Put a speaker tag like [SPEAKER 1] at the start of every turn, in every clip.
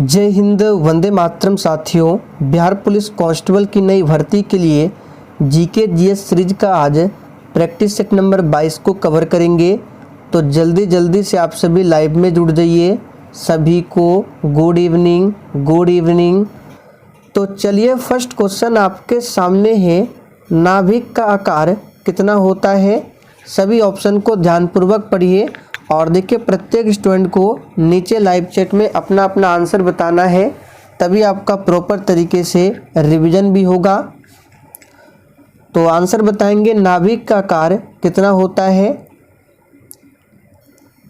[SPEAKER 1] जय हिंद, वंदे मातरम। साथियों, Bihar police constable की नई भर्ती के लिए जीके जीएस सीरीज का आज प्रैक्टिस सेट नंबर 22 को कवर करेंगे। तो जल्दी से आप सभी लाइव में जुड़ जाइए। सभी को गुड इवनिंग। तो चलिए, फर्स्ट क्वेश्चन आपके सामने है, नाभिक का आकार कितना होता है। सभी ऑप्शन को ध्यानपूर्वक पढ़िए और देखिए, प्रत्येक स्टूडेंट को नीचे लाइव चैट में अपना आंसर बताना है, तभी आपका प्रॉपर तरीके से रिवीजन भी होगा। तो आंसर बताएंगे, नाभिक का आकार कितना होता है।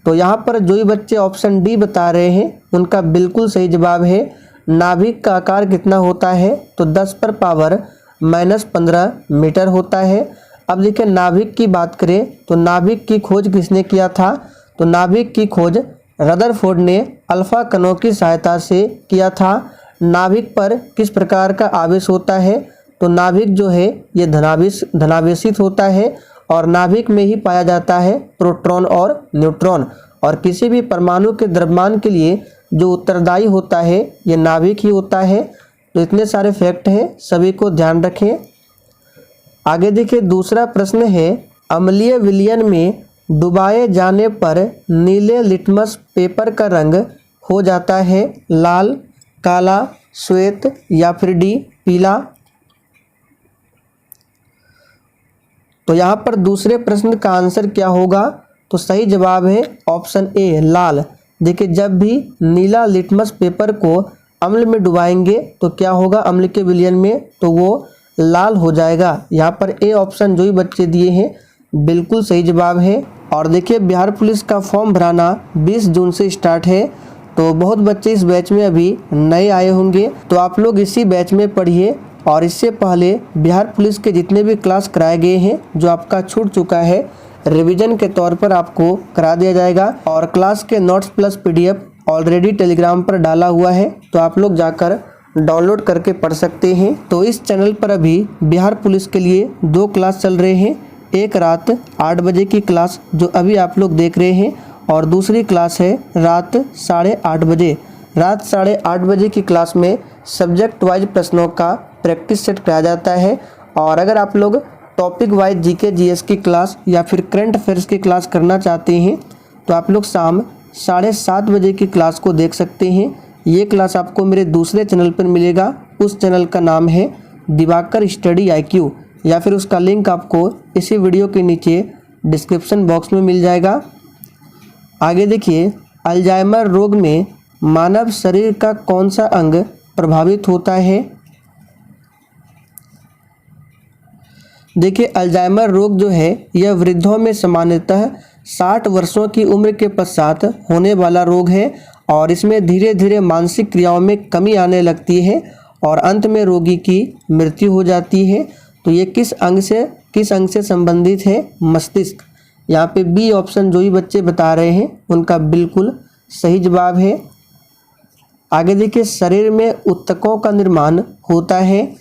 [SPEAKER 1] तो यहाँ पर जो भी बच्चे ऑप्शन डी बता रहे हैं उनका बिल्कुल सही जवाब है। नाभिक का आकार कितना होता है, तो 10⁻⁻15 मीटर होता है। अब देखिए, नाभिक की बात करें तो नाभिक की खोज किसने किया था, तो नाभिक की खोज रदरफोर्ड ने अल्फा कणों की सहायता से किया था। नाभिक पर किस प्रकार का आवेश होता है, तो नाभिक जो है ये धनावेशित होता है और नाभिक में ही पाया जाता है प्रोटॉन और न्यूट्रॉन। और किसी भी परमाणु के द्रव्यमान के लिए जो उत्तरदायी होता है ये नाभिक ही होता है। तो इतने सारे फैक्ट हैं, सभी को ध्यान रखें। आगे देखिए, दूसरा प्रश्न है, अम्लीय विलयन में डुबाए जाने पर नीले लिटमस पेपर का रंग हो जाता है लाल, काला, श्वेत या फिर डी पीला। तो यहाँ पर दूसरे प्रश्न का आंसर क्या होगा, तो सही जवाब है ऑप्शन ए लाल। देखिए, जब भी नीला लिटमस पेपर को अम्ल में डुबाएंगे तो क्या होगा, अम्ल के विलयन में, तो वो लाल हो जाएगा। यहाँ पर ए ऑप्शन जो ही बच्चे दिए हैं बिल्कुल सही जवाब है। और देखिए, बिहार पुलिस का फॉर्म भराना 20 जून से स्टार्ट है। तो बहुत बच्चे इस बैच में अभी नए आए होंगे, तो आप लोग इसी बैच में पढ़िए। और इससे पहले बिहार पुलिस के जितने भी क्लास कराए गए हैं जो आपका छूट चुका है, रिवीजन के तौर पर आपको करा दिया जाएगा। और क्लास के notes plus PDF already Telegram पर डाला हुआ है, तो आप लोग जाकर डाउनलोड करके पढ़ सकते हैं। तो इस चैनल पर अभी बिहार पुलिस के लिए 2 क्लास चल रहे हैं। एक रात 8 बजे की क्लास जो अभी आप लोग देख रहे हैं, और दूसरी क्लास है रात 8:30 बजे। रात 8:30 बजे की क्लास में सब्जेक्ट वाइज प्रश्नों का प्रैक्टिस सेट कराया जाता है। और अगर आप लोग टॉपिक वाइज जीके जीएस की क्लास या फिर करंट अफेयर्स की क्लास करना चाहते हैं तो आप लोग शाम 7:30 बजे की क्लास को देख सकते हैं। ये क्लास आपको मेरे दूसरे चैनल पर मिलेगा। उस चैनल का नाम है दिवाकर स्टडी IQ, या फिर उसका लिंक आपको इसी वीडियो के नीचे डिस्क्रिप्शन बॉक्स में मिल जाएगा। आगे देखिए, अल्जाइमर रोग में मानव शरीर का कौन सा अंग प्रभावित होता है। देखिए, अल्जाइमर रोग जो है यह वृद्धों में सामान्यतः 60 वर्षों की उम्र के पश्चात होने वाला रोग है। और इसमें धीरे धीरे मानसिक क्रियाओं में कमी आने लगती है और अंत में रोगी की मृत्यु हो जाती है। तो ये किस अंग से संबंधित है, मस्तिष्क। यहाँ पे बी ऑप्शन जो ही बच्चे बता रहे हैं उनका बिल्कुल सही जवाब है। आगे देखिए, शरीर में ऊतकों का निर्माण होता है।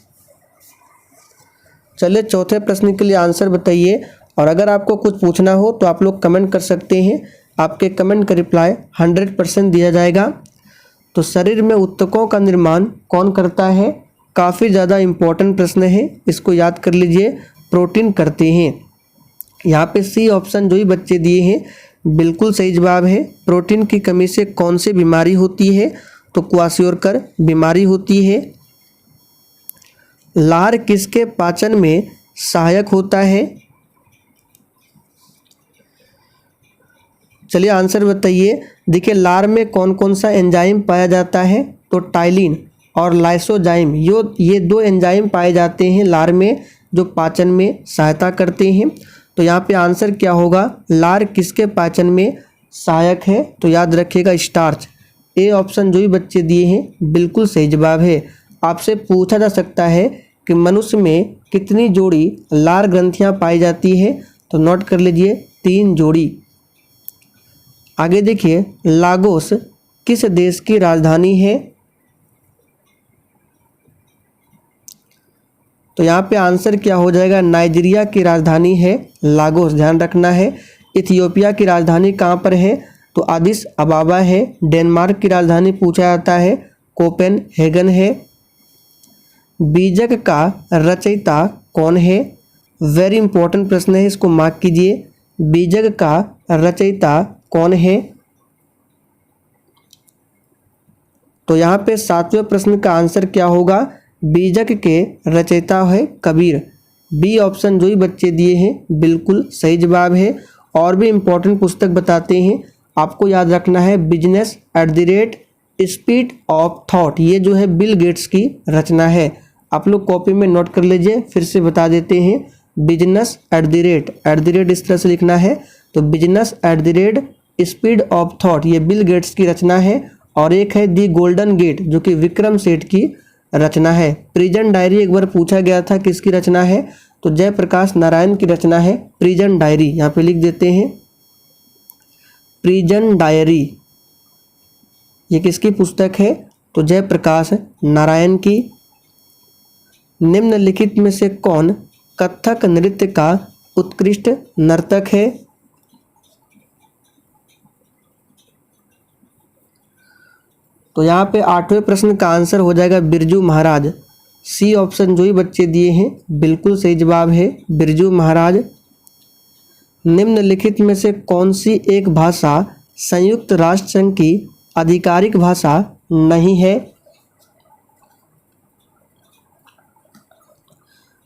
[SPEAKER 1] चलिए, चौथे प्रश्न के लिए आंसर बताइए। और अगर आपको कुछ पूछना हो तो आप लोग कमेंट कर सकते हैं, आपके कमेंट का रिप्लाई 100% दिया जाएगा। तो शरीर में ऊतकों का निर्माण कौन करता है, काफ़ी ज़्यादा इम्पोर्टेंट प्रश्न है, इसको याद कर लीजिए। प्रोटीन करते हैं। यहाँ पे सी ऑप्शन जो ही बच्चे दिए हैं बिल्कुल सही जवाब है। प्रोटीन की कमी से कौन सी बीमारी होती है, तो क्वाशियोरकर बीमारी होती है। लार किसके पाचन में सहायक होता है। चलिए आंसर बताइए। देखिए, लार में कौन कौन सा एंजाइम पाया जाता है, तो टाइलिन और लाइसोजाइम, ये 2 एंजाइम पाए जाते हैं लार में जो पाचन में सहायता करते हैं। तो यहाँ पे आंसर क्या होगा, लार किसके पाचन में सहायक है, तो याद रखिएगा स्टार्च। ए ऑप्शन जो ही बच्चे दिए हैं बिल्कुल सही जवाब है। आपसे पूछा जा सकता है कि मनुष्य में कितनी जोड़ी लार ग्रंथियाँ पाई जाती है, तो नोट कर लीजिए 3 जोड़ी। आगे देखिए, लागोस किस देश की राजधानी है। तो यहाँ पे आंसर क्या हो जाएगा, नाइजीरिया की राजधानी है लागोस, ध्यान रखना है। इथियोपिया की राजधानी कहाँ पर है, तो आदिस अबाबा है। डेनमार्क की राजधानी पूछा जाता है कोपेनहेगन है। बीजक का रचयिता कौन है? वेरी इंपॉर्टेंट प्रश्न है, इसको मार्क कीजिए। बीजक का रचयिता कौन है? तो यहाँ पे 7वें प्रश्न का आंसर क्या होगा? बीजक के रचयिता है कबीर। बी ऑप्शन जो ही बच्चे दिए हैं बिल्कुल सही जवाब है। और भी इम्पोर्टेंट पुस्तक बताते हैं, आपको याद रखना है business at the rate speed of thought, ये जो है बिल गेट्स की रचना है। आप लोग कॉपी में नोट कर लीजिए, फिर से बता देते हैं। बिजनेस एट द रेट इस तरह से लिखना है। तो business at the rate speed of thought ये बिल गेट्स की रचना है। और एक है दी गोल्डन गेट जो कि विक्रम सेठ की रचना है। प्रिजन डायरी एक बार पूछा गया था किसकी रचना है, तो जयप्रकाश नारायण की रचना है प्रिजन डायरी। यहाँ पे लिख देते हैं प्रिजन डायरी, ये किसकी पुस्तक है? तो जयप्रकाश नारायण की। निम्नलिखित में से कौन कथक नृत्य का उत्कृष्ट नर्तक है? तो यहाँ पे 8वें प्रश्न का आंसर हो जाएगा बिरजू महाराज। सी ऑप्शन जो ही बच्चे दिए हैं बिल्कुल सही जवाब है बिरजू महाराज। निम्नलिखित में से कौन सी एक भाषा संयुक्त राष्ट्र संघ की आधिकारिक भाषा नहीं है?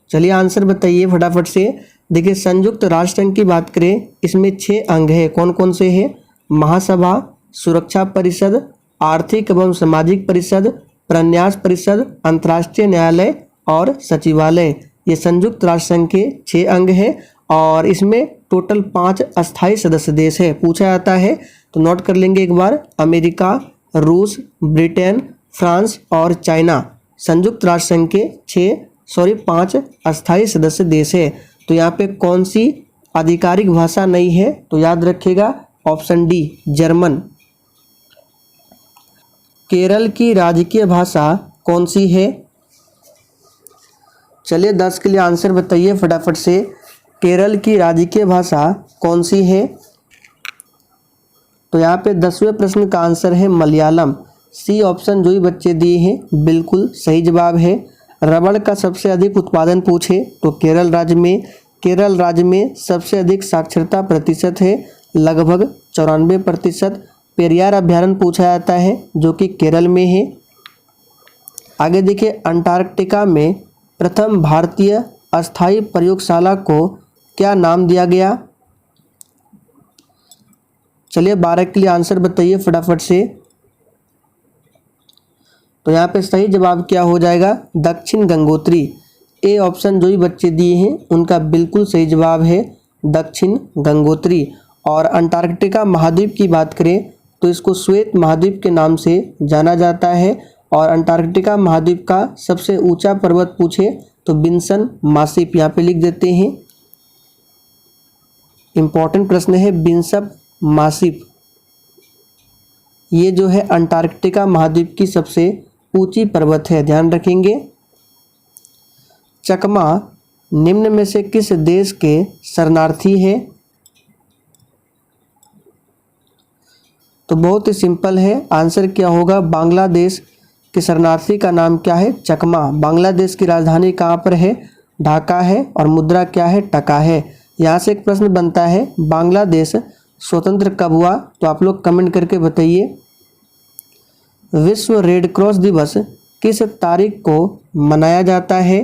[SPEAKER 1] चलिए आंसर बताइए फटाफट से। देखिए संयुक्त राष्ट्र संघ की बात करें, इसमें 6 अंग है। कौन कौन से हैं? महासभा, सुरक्षा परिषद, आर्थिक एवं सामाजिक परिषद, प्रन्यास परिषद, अंतर्राष्ट्रीय न्यायालय और सचिवालय। ये संयुक्त राष्ट्र संघ के 6 अंग है। और इसमें टोटल 5 अस्थायी सदस्य देश है। पूछा जाता है तो नोट कर लेंगे एक बार। अमेरिका, रूस, ब्रिटेन, फ्रांस और चाइना संयुक्त राष्ट्र संघ के 5 अस्थायी सदस्य देश है। तो यहाँ पे कौन सी आधिकारिक भाषा नहीं है? तो याद रखिएगा ऑप्शन डी जर्मन। केरल की राजकीय भाषा कौन सी है? चलिए 10 के लिए आंसर बताइए फटाफट से। केरल की राजकीय भाषा कौन सी है? तो यहाँ पे 10वें प्रश्न का आंसर है मलयालम। सी ऑप्शन जो ही बच्चे दिए हैं बिल्कुल सही जवाब है। रबड़ का सबसे अधिक उत्पादन पूछे तो केरल राज्य में सबसे अधिक साक्षरता प्रतिशत है, लगभग 94%। पेरियार अभ्यारण्य पूछा जाता है जो कि केरल में है। आगे देखिए अंटार्कटिका में प्रथम भारतीय अस्थायी प्रयोगशाला को क्या नाम दिया गया? चलिए 12 के लिए आंसर बताइए फटाफट से। तो यहाँ पे सही जवाब क्या हो जाएगा? दक्षिण गंगोत्री। ए ऑप्शन जो ही बच्चे दिए हैं उनका बिल्कुल सही जवाब है दक्षिण गंगोत्री। और अंटार्कटिका महाद्वीप की बात करें तो इसको श्वेत महाद्वीप के नाम से जाना जाता है। और अंटार्कटिका महाद्वीप का सबसे ऊंचा पर्वत पूछे तो बिन्सन मासिप, यहाँ पे लिख देते हैं। इंपॉर्टेंट प्रश्न है बिन्सन मासिप, ये जो है अंटार्कटिका महाद्वीप की सबसे ऊंची पर्वत है, ध्यान रखेंगे। चकमा निम्न में से किस देश के शरणार्थी है? तो बहुत ही सिंपल है, आंसर क्या होगा? बांग्लादेश के शरणार्थी का नाम क्या है? चकमा। बांग्लादेश की राजधानी कहाँ पर है? ढाका है। और मुद्रा क्या है? टका है। यहाँ से एक प्रश्न बनता है, बांग्लादेश स्वतंत्र कब हुआ? तो आप लोग कमेंट करके बताइए। विश्व रेड क्रॉस दिवस किस तारीख को मनाया जाता है?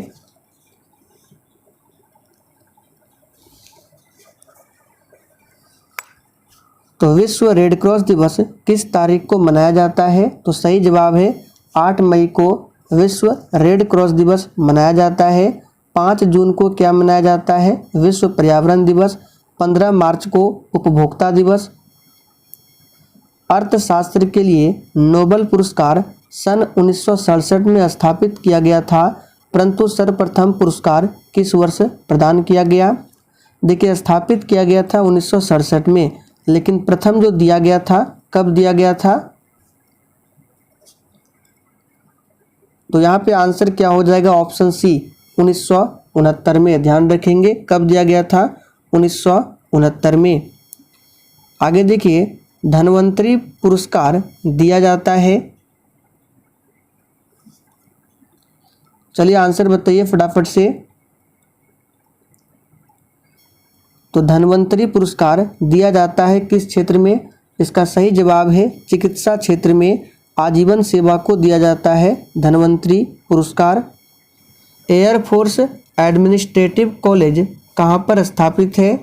[SPEAKER 1] तो विश्व रेड क्रॉस दिवस किस तारीख को मनाया जाता है? तो सही जवाब है 8 मई को विश्व रेड क्रॉस दिवस मनाया जाता है। 5 जून को क्या मनाया जाता है? विश्व पर्यावरण दिवस। 15 मार्च को उपभोक्ता दिवस। अर्थशास्त्र के लिए नोबेल पुरस्कार सन 1967 में स्थापित किया गया था, परंतु सर्वप्रथम पुरस्कार किस वर्ष प्रदान किया गया? देखिए स्थापित किया गया था 1967 में, लेकिन प्रथम जो दिया गया था कब दिया गया था? तो यहाँ पे आंसर क्या हो जाएगा? ऑप्शन सी 1969 में। ध्यान रखेंगे कब दिया गया था? 1969 में। आगे देखिए धन्वंतरी पुरस्कार दिया जाता है चलिए आंसर बताइए फटाफट से। तो धन्वंतरी पुरस्कार दिया जाता है किस क्षेत्र में? इसका सही जवाब है चिकित्सा क्षेत्र में आजीवन सेवा को दिया जाता है धन्वंतरी पुरस्कार। एयरफोर्स एडमिनिस्ट्रेटिव कॉलेज कहाँ पर स्थापित है?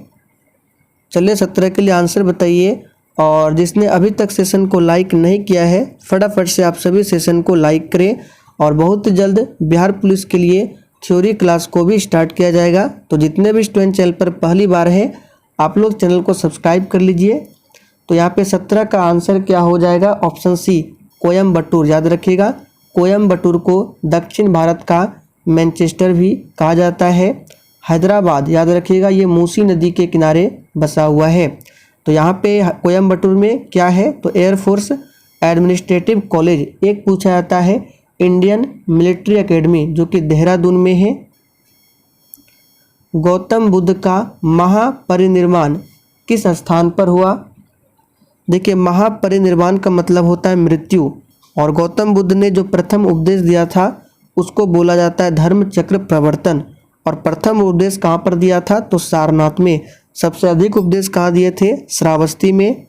[SPEAKER 1] चलिए 17 के लिए आंसर बताइए। और जिसने अभी तक सेशन को लाइक नहीं किया है फटाफट से आप सभी सेशन को लाइक करें। और बहुत जल्द बिहार पुलिस के लिए थ्योरी क्लास को भी स्टार्ट किया जाएगा। तो जितने भी स्टूडेंट चैनल पर पहली बार हैं आप लोग चैनल को सब्सक्राइब कर लीजिए। तो यहाँ पे 17 का आंसर क्या हो जाएगा? Option C Coimbatore. याद रखिएगा कोयम्बटूर को दक्षिण भारत का मैनचेस्टर भी कहा जाता है। हैदराबाद याद रखिएगा ये मूसी नदी के किनारे बसा हुआ है। तो यहाँ पे कोयम्बटूर में क्या है? तो एयरफोर्स एडमिनिस्ट्रेटिव कॉलेज। एक पूछा जाता है इंडियन मिलिट्री एकेडमी जो कि देहरादून में है। गौतम बुद्ध का महापरिनिर्वाण किस स्थान पर हुआ? देखिए महापरिनिर्वाण का मतलब होता है मृत्यु। और गौतम बुद्ध ने जो प्रथम उपदेश दिया था उसको बोला जाता है धर्म चक्र प्रवर्तन। और प्रथम उपदेश कहाँ पर दिया था? तो सारनाथ में। सबसे अधिक उपदेश कहाँ दिए थे? श्रावस्ती में।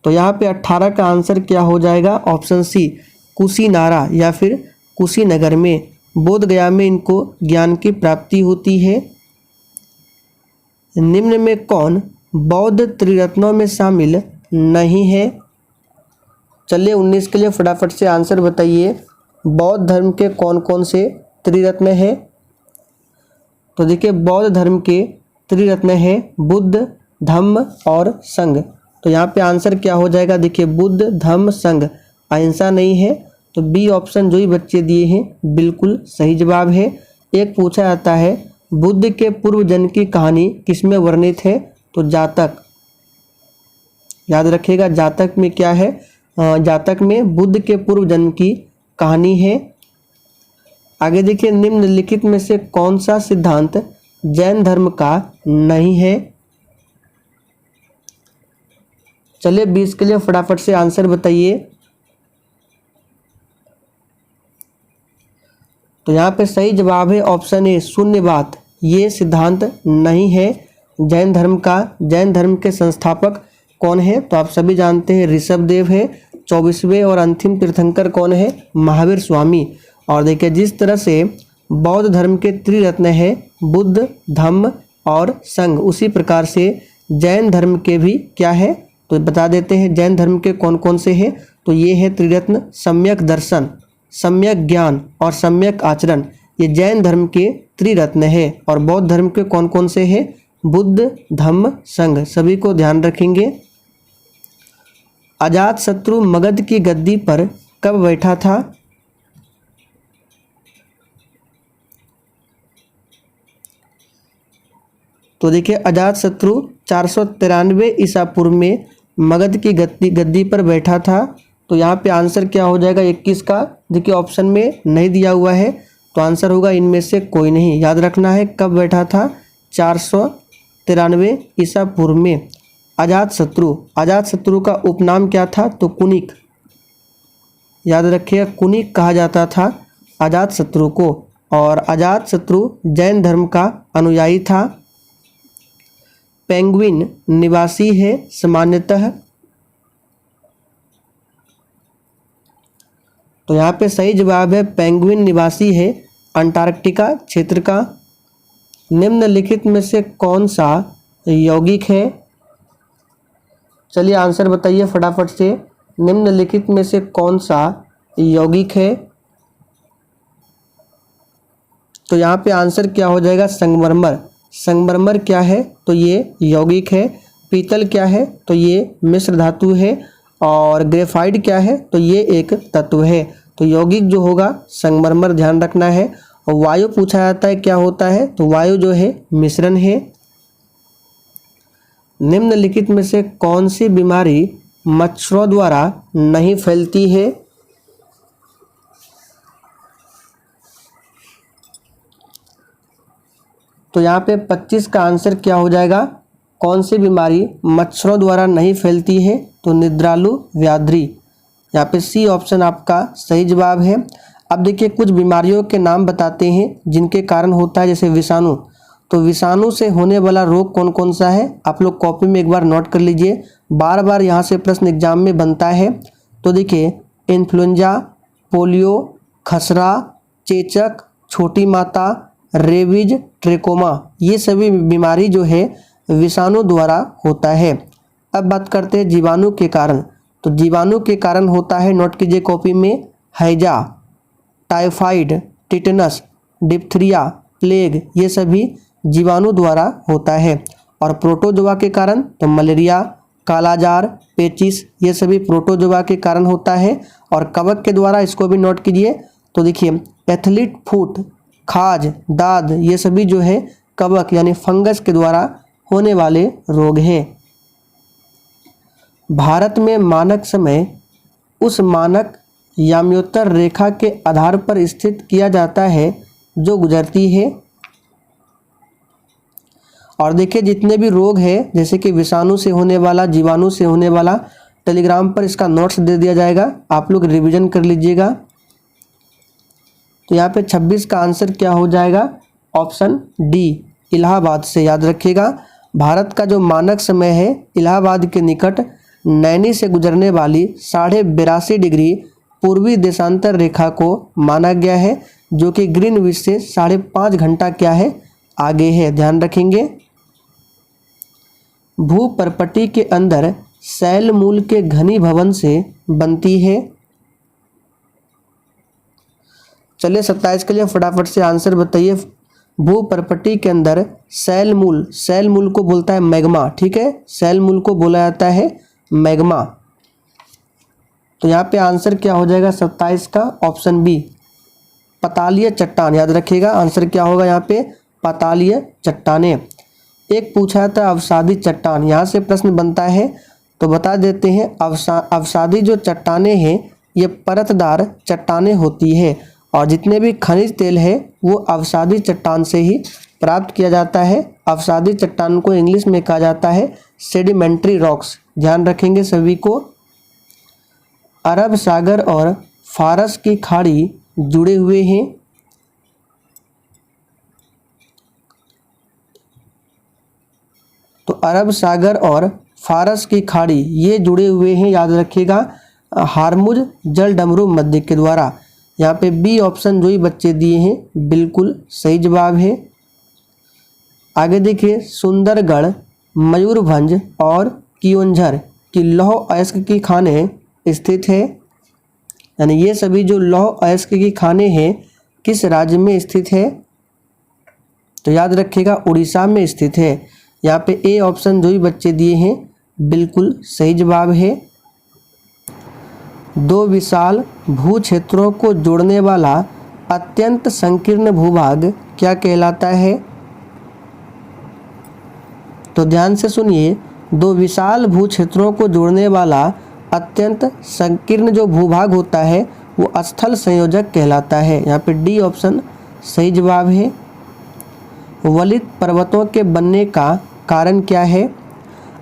[SPEAKER 1] तो यहाँ पे 18 का आंसर क्या हो जाएगा? ऑप्शन सी कुशीनारा या फिर कुशीनगर में। बोध गया में इनको ज्ञान की प्राप्ति होती है। निम्न में कौन बौद्ध त्रिरत्नों में शामिल नहीं है? चलिए 19 के लिए फटाफट से आंसर बताइए। बौद्ध धर्म के कौन कौन से त्रिरत्न है? तो देखिए बौद्ध धर्म के त्रिरत्न है बुद्ध धम्म और संघ। तो यहाँ पे आंसर क्या हो जाएगा? देखिए बुद्ध धम्म संघ। अहिंसा नहीं है। तो बी ऑप्शन जो ही बच्चे दिए हैं बिल्कुल सही जवाब है। एक पूछा जाता है बुद्ध के पूर्व जन्म की कहानी किसमें वर्णित है? तो जातक। याद रखिएगा जातक में क्या है? जातक में बुद्ध के पूर्व जन्म की कहानी है। आगे देखिए निम्नलिखित में से कौन सा सिद्धांत जैन धर्म का नहीं है? चलिए 20 के लिए फटाफट से आंसर बताइए। तो यहाँ पे सही जवाब है ऑप्शन ए शून्यवाद। ये सिद्धांत नहीं है जैन धर्म का। जैन धर्म के संस्थापक कौन है? तो आप सभी जानते हैं ऋषभदेव है। 24वें और अंतिम तीर्थंकर कौन है? महावीर स्वामी। और देखिए जिस तरह से बौद्ध धर्म के त्रिरत्न है बुद्ध धम्म और संघ, उसी प्रकार से जैन धर्म के भी क्या है? तो बता देते हैं जैन धर्म के कौन कौन से हैं। तो ये है त्रिरत्न सम्यक दर्शन, सम्यक ज्ञान और सम्यक आचरण। ये जैन धर्म के त्रिरत्न है। और बौद्ध धर्म के कौन कौन से हैं? बुद्ध धम्म संघ। सभी को ध्यान रखेंगे। अजातशत्रु मगध की गद्दी पर कब बैठा था? तो देखिए अजातशत्रु 493 ईसा पूर्व में मगध की गद्दी पर बैठा था। तो यहाँ पे आंसर क्या हो जाएगा 21 का? देखिए ऑप्शन में नहीं दिया हुआ है तो आंसर होगा इनमें से कोई नहीं। याद रखना है कब बैठा था? 493 ईसा पूर्व में। अजातशत्रु, अजातशत्रु का उपनाम क्या था? तो कुनिक। याद रखिए कुनिक कहा जाता था अजातशत्रु को। और अजातशत्रु जैन धर्म का अनुयायी था। पेंगुइन निवासी है सामान्यतः। तो यहाँ पे सही जवाब है पेंगुइन निवासी है अंटार्कटिका क्षेत्र का। निम्नलिखित में से कौन सा यौगिक है? चलिए आंसर बताइए फटाफट से। निम्नलिखित में से कौन सा यौगिक है? तो यहाँ पे आंसर क्या हो जाएगा? संगमरमर। संगमरमर क्या है? तो ये यौगिक है। पीतल क्या है? तो ये मिश्र धातु है। और ग्रेफाइट क्या है? तो ये एक तत्व है। तो यौगिक जो होगा संगमरमर ध्यान रखना है। और वायु पूछा जाता है क्या होता है? तो वायु जो है मिश्रण है। निम्नलिखित में से कौन सी बीमारी मच्छरों द्वारा नहीं फैलती है? तो यहाँ पे 25 का आंसर क्या हो जाएगा? कौन सी बीमारी मच्छरों द्वारा नहीं फैलती है? तो निद्रालु व्याधि। यहाँ पे सी ऑप्शन आपका सही जवाब है। अब देखिए कुछ बीमारियों के नाम बताते हैं जिनके कारण होता है, जैसे विषाणु। तो विषाणु से होने वाला रोग कौन कौन सा है, आप लोग कॉपी में एक बार नोट कर लीजिए, बार बार यहाँ से प्रश्न एग्जाम में बनता है। तो देखिए इन्फ्लुएंजा, पोलियो, खसरा, चेचक, छोटी माता, रेबीज, ट्रेकोमा, ये सभी बीमारी जो है विषाणु द्वारा होता है। अब बात करते हैं जीवाणु के कारण। तो जीवाणु के कारण होता है, नोट कीजिए कॉपी में, हैजा, टाइफाइड, टिटनस, डिप्थीरिया, प्लेग, ये सभी जीवाणु द्वारा होता है। और प्रोटोजोआ के कारण तो मलेरिया, कालाजार, पेचिस, ये सभी प्रोटोजोआ के कारण होता है। और कवक के द्वारा, इसको भी नोट कीजिए, तो देखिए एथलीट फुट, खाज, दाद, ये सभी जो है कवक यानी फंगस के द्वारा होने वाले रोग हैं। भारत में मानक समय उस मानक याम्योत्तर रेखा के आधार पर स्थित किया जाता है जो गुजरती है। और देखिए जितने भी रोग है, जैसे कि विषाणु से होने वाला, जीवाणु से होने वाला, टेलीग्राम पर इसका नोट्स दे दिया जाएगा, आप लोग रिवीजन कर लीजिएगा। तो यहाँ पे 26 का आंसर क्या हो जाएगा, ऑप्शन डी, इलाहाबाद से। याद रखिएगा, भारत का जो मानक समय है इलाहाबाद के निकट नैनी से गुजरने वाली 82.5 डिग्री पूर्वी देशांतर रेखा को माना गया है, जो कि ग्रीनविच से 5.5 घंटा क्या है, आगे है, ध्यान रखेंगे। भूपर्पटी के अंदर शैल मूल के घनीभवन से बनती है। चलिए 27 के लिए फटाफट से आंसर बताइए। भूपर्पटी के अंदर शैल मूल को बोलता है मैग्मा, ठीक है, शैल मूल को बोला जाता है मैग्मा। तो यहाँ पे आंसर क्या हो जाएगा 27 का, ऑप्शन बी, पतालीय चट्टान। याद रखिएगा आंसर क्या होगा यहाँ पे, पतालीय चट्टानें। एक पूछा था अवसादी चट्टान, यहाँ से प्रश्न बनता है, तो बता देते हैं। अवसादी जो चट्टानें हैं ये परतदार चट्टानें होती है, और जितने भी खनिज तेल है वो अवसादी चट्टान से ही प्राप्त किया जाता है। अवसादी चट्टान को इंग्लिश में कहा जाता है सेडिमेंट्री रॉक्स, ध्यान रखेंगे सभी को। अरब सागर और फारस की खाड़ी जुड़े हुए हैं। तो अरब सागर और फारस की खाड़ी ये जुड़े हुए हैं, याद रखिएगा, हार्मुज जल डमरू मध्य के द्वारा। यहाँ पे बी ऑप्शन जो ही बच्चे दिए हैं बिल्कुल सही जवाब है। आगे देखिए, सुंदरगढ़, मयूरभंज और कियोंझर की लौह अयस्क की खानें स्थित है। यानी ये सभी जो लौह अयस्क की खानें हैं किस राज्य में स्थित है, तो याद रखिएगा उड़ीसा में स्थित है। यहाँ पे ए ऑप्शन जो भी बच्चे दिए हैं बिल्कुल सही जवाब है। दो विशाल भू क्षेत्रों को जोड़ने वाला अत्यंत संकीर्ण भूभाग क्या कहलाता है, तो ध्यान से सुनिए, दो विशाल भू क्षेत्रों को जोड़ने वाला अत्यंत संकीर्ण जो भूभाग होता है वो स्थल संयोजक कहलाता है। यहाँ पे डी ऑप्शन सही जवाब है। वलित पर्वतों के बनने का कारण क्या है।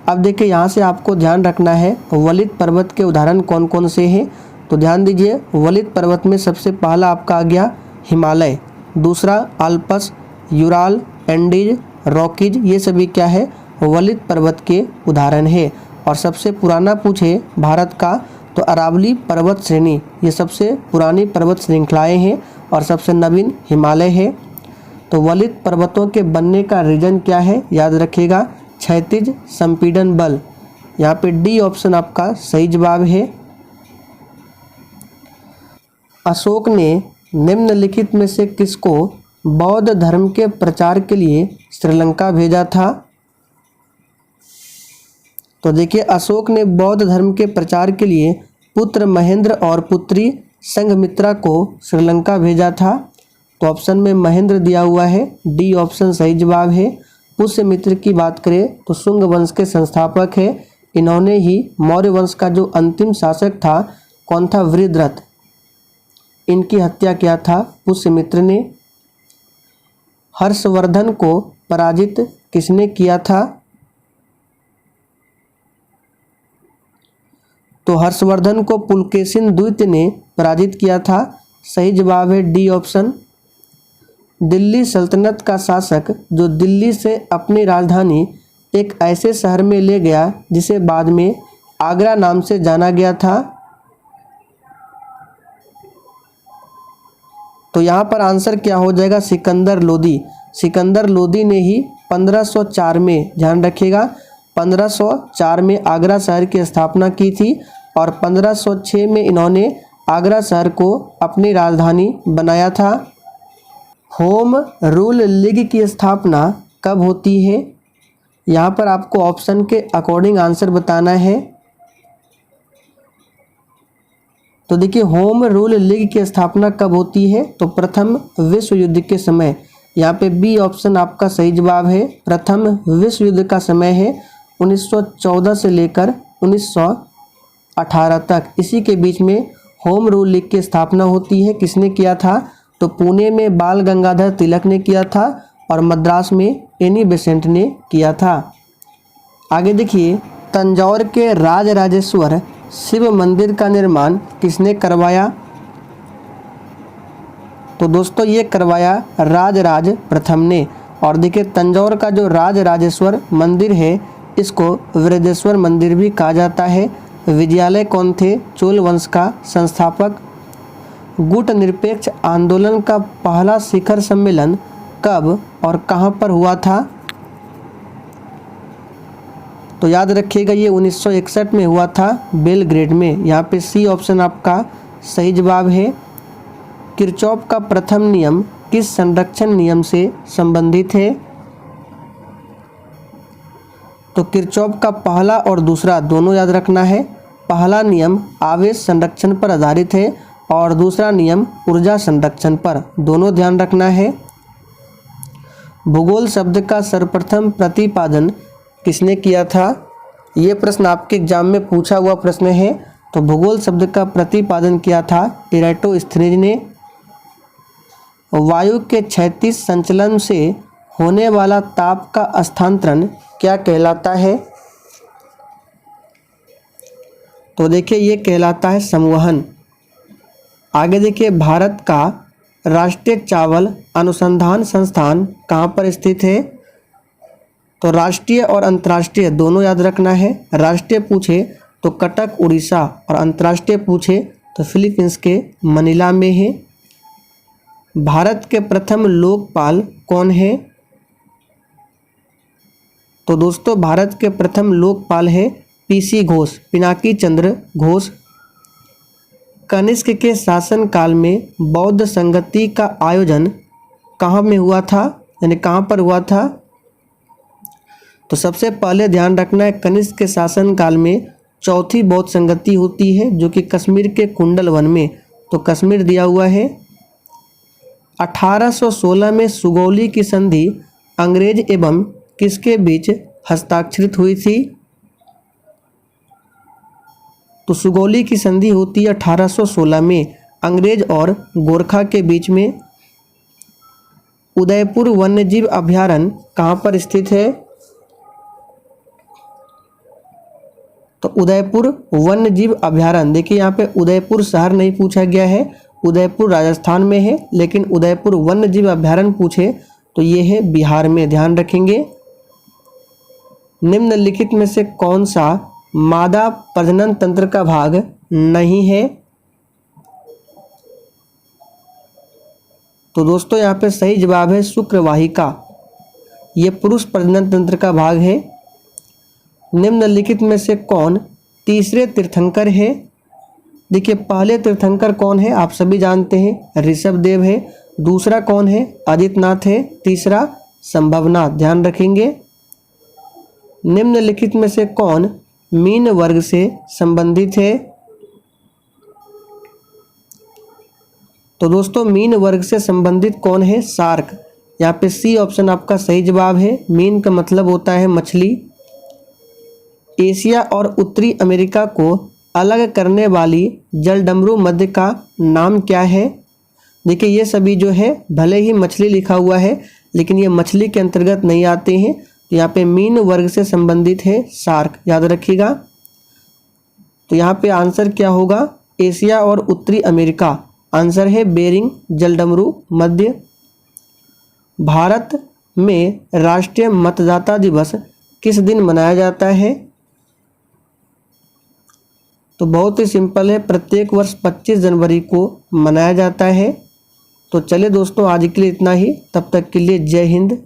[SPEAKER 1] अब देखिए यहाँ से आपको ध्यान रखना है वलित पर्वत के उदाहरण कौन कौन से हैं। तो ध्यान दीजिए, वलित पर्वत में सबसे पहला आपका आ गया हिमालय, दूसरा अल्पस, यूराल, एंडीज, रॉकीज, ये सभी क्या है वलित पर्वत के उदाहरण है। और सबसे पुराना पूछे भारत का तो अरावली पर्वत श्रेणी, ये सबसे पुरानी पर्वत श्रृंखलाएँ हैं, और सबसे नवीन हिमालय है। तो वलित पर्वतों के बनने का रीजन क्या है, याद रखिएगा क्षैतिज संपीड़न बल। यहाँ पे डी ऑप्शन आपका सही जवाब है। अशोक ने निम्नलिखित में से किसको बौद्ध धर्म के प्रचार के लिए श्रीलंका भेजा था। तो देखिए अशोक ने बौद्ध धर्म के प्रचार के लिए पुत्र महेंद्र और पुत्री संघमित्रा को श्रीलंका भेजा था। तो ऑप्शन में महेंद्र दिया हुआ है, डी ऑप्शन सही जवाब है। पुष्यमित्र की बात करें तो शुंग वंश के संस्थापक है, इन्होंने ही मौर्य वंश का जो अंतिम शासक था कौन था, वृद्धरथ, इनकी हत्या किया था पुष्यमित्र ने। हर्षवर्धन को पराजित किसने किया था, तो हर्षवर्धन को पुलकेशिन द्वितीय ने पराजित किया था। सही जवाब है डी ऑप्शन। दिल्ली सल्तनत का शासक जो दिल्ली से अपनी राजधानी एक ऐसे शहर में ले गया जिसे बाद में आगरा नाम से जाना गया था। तो यहाँ पर आंसर क्या हो जाएगा, सिकंदर लोदी। सिकंदर लोदी ने ही 1504 में, ध्यान रखिएगा, 1504 में आगरा शहर की स्थापना की थी और 1506 में इन्होंने आगरा शहर को अपनी राजधानी बनाया था। होम रूल लीग की स्थापना कब होती है? यहाँ पर आपको ऑप्शन के अकॉर्डिंग आंसर बताना है। तो देखिए, होम रूल लीग की स्थापना कब होती है? तो प्रथम विश्व युद्ध के समय। यहाँ पे बी ऑप्शन आपका सही जवाब है। प्रथम विश्व युद्ध का समय है 1914 से लेकर 1918 तक, इसी के बीच में होम रूल लीग की स्थापना होती है। किसने किया था? तो पुणे में बाल गंगाधर तिलक ने किया था और मद्रास में एनी बेसेंट ने किया था। आगे देखिए, तंजौर के राजराजेश्वर शिव मंदिर का निर्माण किसने करवाया? तो दोस्तों ये करवाया राजराज प्रथम ने। और देखिए, तंजौर का जो राजराजेश्वर मंदिर है इसको वृद्धेश्वर मंदिर भी कहा जाता है। विजयालय कौन थे? चोल वंश का संस्थापक। गुट निरपेक्ष आंदोलन का पहला शिखर सम्मेलन कब और कहां पर हुआ था? तो याद रखिएगा, ये 1961 में हुआ था, बेलग्रेड में। यहाँ पे सी ऑप्शन आपका सही जवाब है। किरचॉफ का प्रथम नियम किस संरक्षण नियम से संबंधित है? तो किरचॉफ का पहला और दूसरा दोनों याद रखना है। पहला नियम आवेश संरक्षण पर आधारित है और दूसरा नियम ऊर्जा संरक्षण पर, दोनों ध्यान रखना है। भूगोल शब्द का सर्वप्रथम प्रतिपादन किसने किया था? ये प्रश्न आपके एग्जाम में पूछा हुआ प्रश्न है। तो भूगोल शब्द का प्रतिपादन किया था इराटोस्थेनीज ने। वायु के क्षैतिज संचलन से होने वाला ताप का स्थानांतरण क्या कहलाता है? तो देखिए, ये कहलाता है संवहन। आगे देखिए, भारत का राष्ट्रीय चावल अनुसंधान संस्थान कहाँ पर स्थित है? तो राष्ट्रीय और अंतर्राष्ट्रीय दोनों याद रखना है। राष्ट्रीय पूछे तो कटक उड़ीसा और अंतर्राष्ट्रीय पूछे तो फिलीपींस के मनीला में है। भारत के प्रथम लोकपाल कौन है? तो दोस्तों, भारत के प्रथम लोकपाल है पीसी घोष, पिनाकी चंद्र घोष। कनिष्क के शासनकाल में बौद्ध संगति का आयोजन कहाँ में हुआ था, यानी कहाँ पर हुआ था? तो सबसे पहले ध्यान रखना है, कनिष्क के शासनकाल में चौथी बौद्ध संगति होती है जो कि कश्मीर के कुंडल वन में, तो कश्मीर दिया हुआ है। 1816 में सुगौली की संधि अंग्रेज एवं किसके बीच हस्ताक्षरित हुई थी? तो सुगौली की संधि होती है 1816 में अंग्रेज और गोरखा के बीच में। उदयपुर वन्यजीव अभयारण्य कहाँ पर स्थित है? तो उदयपुर वन्यजीव अभयारण्य, देखिए यहाँ पे उदयपुर शहर नहीं पूछा गया है, उदयपुर राजस्थान में है, लेकिन उदयपुर वन्यजीव अभयारण्य पूछे तो ये है बिहार में, ध्यान रखेंगे। निम्नलिखित में से कौन सा मादा प्रजनन तंत्र का भाग नहीं है? तो दोस्तों यहाँ पे सही जवाब है शुक्रवाहिका, ये पुरुष प्रजनन तंत्र का भाग है। निम्नलिखित में से कौन तीसरे तीर्थंकर है? देखिए, पहले तीर्थंकर कौन है आप सभी जानते हैं, ऋषभदेव है। दूसरा कौन है? आदित्यनाथ है। तीसरा संभवनाथ, ध्यान रखेंगे। निम्नलिखित में से कौन मीन वर्ग से संबंधित है? तो दोस्तों, मीन वर्ग से संबंधित कौन है? शार्क। यहाँ पे सी ऑप्शन आपका सही जवाब है। मीन का मतलब होता है मछली। एशिया और उत्तरी अमेरिका को अलग करने वाली जलडमरू मध्य का नाम क्या है? देखिए, ये सभी जो है भले ही मछली लिखा हुआ है लेकिन ये मछली के अंतर्गत नहीं आते हैं। तो यहाँ पे मीन वर्ग से संबंधित है शार्क, याद रखिएगा। तो यहाँ पे आंसर क्या होगा? एशिया और उत्तरी अमेरिका। आंसर है बेरिंग जलडमरू मध्य। भारत में राष्ट्रीय मतदाता दिवस किस दिन मनाया जाता है? तो बहुत ही सिंपल है, प्रत्येक वर्ष 25 जनवरी को मनाया जाता है। तो चलिए दोस्तों, आज के लिए इतना ही। तब तक के लिए जय हिंद।